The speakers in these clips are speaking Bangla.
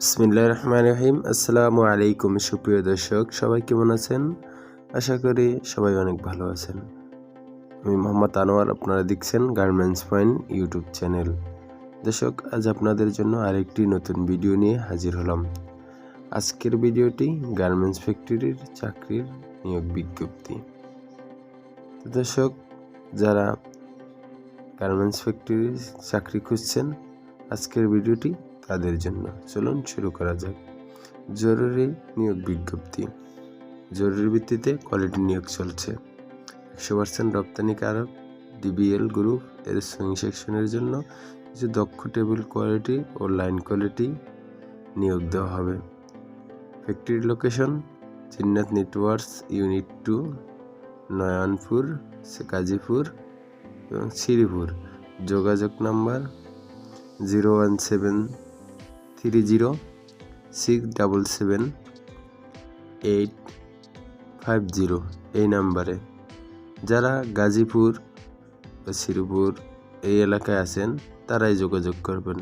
বিসমিল্লাহির রহমানির রহিম। আসসালামু আলাইকুম সুপ্রিয় দর্শক, সবাই কেমন আছেন? আশা করি সবাই অনেক ভালো আছেন। আমি মোহাম্মদ আনোয়ার, আপনারা দেখছেন গার্মেন্টস পয়েন্ট ইউটিউব চ্যানেল। দর্শক, আজ আপনাদের জন্য আরেকটি নতুন ভিডিও নিয়ে হাজির হলাম। আজকের ভিডিওটি গার্মেন্টস ফ্যাক্টরির চাকরির নিয়োগ বিজ্ঞপ্তি। দর্শক, যারা গার্মেন্টস ফ্যাক্টরির চাকরি খুঁজছেন, আজকের ভিডিওটি তাদের জন্য। চলুন শুরু করা যাক। জরুরি নিয়োগ বিজ্ঞপ্তি। জরুরি ভিত্তিতে কোয়ালিটি নিয়োগ চলছে। 100% রপ্তানিকারক ডিবিএল গ্রুপ এর সুইং সেকশনের জন্য কিছু দক্ষ টেবিল কোয়ালিটি ও লাইন কোয়ালিটি নিয়োগ দেওয়া হবে। ফ্যাক্টরি লোকেশন জিন্নাত নেটওয়ার্কস ইউনিট 2, নয়নপুর, গাজীপুর এবং শ্রীপুর। যোগাযোগ নাম্বার 01730677850 এই নাম্বারে। যারা গাজীপুর বা শ্রীপুর এই এলাকায় আছেন তারাই যোগাযোগ করবেন।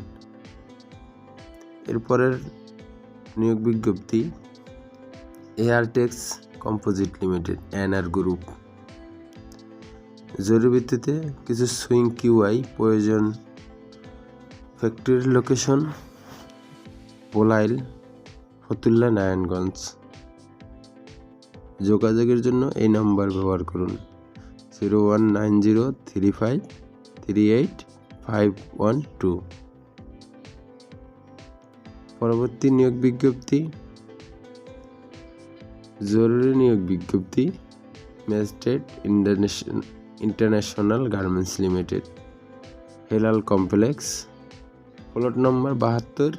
এরপরের নিয়োগ বিজ্ঞপ্তি এয়ারটেক্স কম্পোজিট লিমিটেড এনআর গ্রুপ। জরুরি ভিত্তিতে কিছু সুইং কিউআই প্রয়োজন। ফ্যাক্টরির লোকেশন বোলাইল, ফতুল্লা, নারায়ণগঞ্জ। যোগাযোগের জন্য এই নাম্বার ব্যবহার করুন 01903538512। পরবর্তী নিয়োগ বিজ্ঞপ্তি জরুরি নিয়োগ বিজ্ঞপ্তি magistrate international garments limited, Helal complex, plot number 72,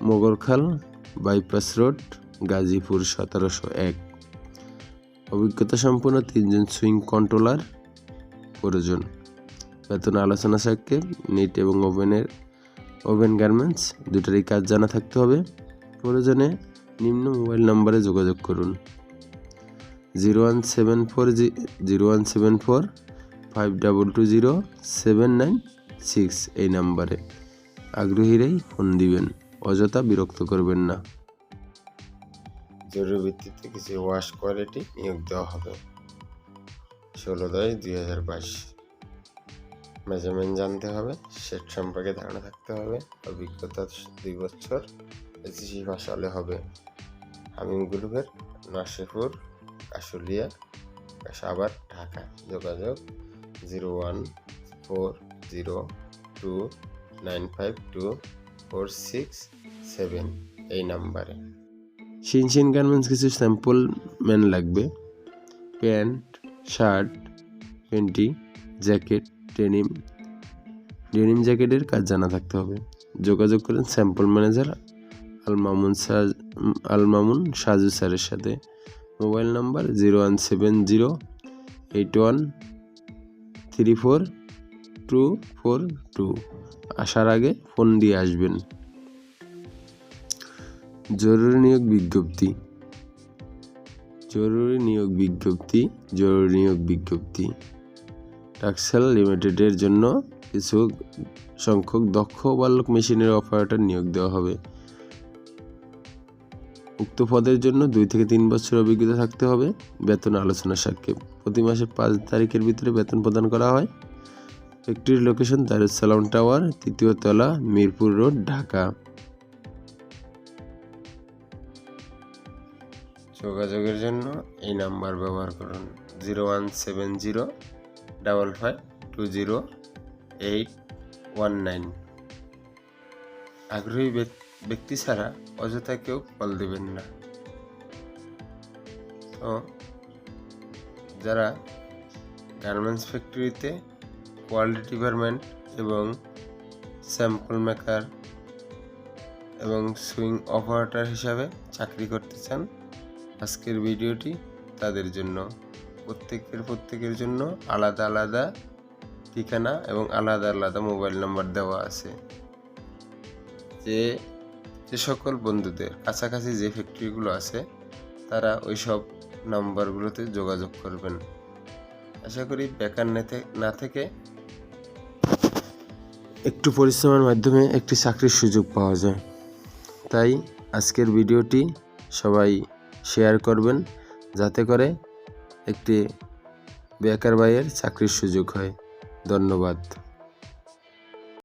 Mogorkhal bypass road, Gazipur 1701। অভিজ্ঞতা সম্পন্ন 3 জন সুইং কন্ট্রোলার প্রয়োজন। বেতন আলোচনা সাপেক্ষে নিট এবং ওভেন গার্মেন্টস দুটারই কাজ জানা থাকতে হবে। প্রয়োজনে নিম্ন মোবাইল নম্বরে যোগাযোগ করুন 0174052207996 এই নাম্বারে। আগ্রহীরাই ফোন দিবেন, অযথা বিরক্ত করবেন না। জরুরি ভিত্তিতে কিছু ওয়াশ কোয়ালিটি নিয়োগ দেওয়া হবে 16/10/2022। মেজারমেন্ট জানতে হবে, সেট সম্পর্কে ধারণা থাকতে হবে, অভিজ্ঞতা 2 বছর, এসএসসি পাস হলে হবে। হামিম গ্রুপের, নাসিপুর, আশুলিয়া, সাভার, ঢাকা। যোগাযোগ 01402952467 এই নাম্বারে। শিনশিন গার্মেন্টস কিছু স্যাম্পল ম্যান লাগবে। Pant, shirt, panty, jacket, denim জ্যাকেটের কাজ জানা থাকতে হবে। যোগাযোগ করেন স্যাম্পল ম্যানেজার আলমামুন সাজু স্যারের সাথে। Mobile number 01708134242। আসার আগে ফোন দিয়ে আসবেন। জরুরি নিয়োগ বিজ্ঞপ্তি টাক্সেল লিমিটেডের জন্য কিছু সংখ্যক দক্ষ ওভারলক মেশিনের অপারেটর নিয়োগ দেওয়া হবে। উক্ত পদের জন্য 2 থেকে 3 বছর অভিজ্ঞতা থাকতে হবে। বেতন আলোচনা সাপেক্ষে প্রতি মাসের 5 তারিখের ভিতরে বেতন প্রদান করা হয়। ফ্যাক্টরির লোকেশন দারুস সালাম টাওয়ার, 3য় তলা, মিরপুর রোড, ঢাকা। যোগাযোগের জন্য এই নাম্বার ব্যবহার করুন 01705520819। আগ্রহী ব্যক্তি ছাড়া অযথা কেউ কল দেবেন না। তো যারা গার্মেন্টস ফ্যাক্টরিতে কোয়ালিটি ডিপার্টমেন্ট এবং স্যাম্পল মেকার এবং সুইং অপারেটর হিসাবে চাকরি করতে চান, আজকের ভিডিওটি তাদের জন্য। প্রত্যেকের জন্য আলাদা আলাদা ঠিকানা এবং আলাদা আলাদা মোবাইল নাম্বার দেওয়া আছে। যে সকল বন্ধুদের কাছাকাছি যে ফ্যাক্টরিগুলো আছে তারা ওই সব নাম্বারগুলোতে যোগাযোগ করবেন। আশা করি বেকার না থেকে একটু পরিশ্রমের মাধ্যমে একটি চাকরির সুযোগ পাওয়া যায়। তাই আজকের ভিডিওটি সবাই শেয়ার করবেন, যাতে করে একটি বেকার ভাইয়ের চাকরির সুযোগ হয়। ধন্যবাদ।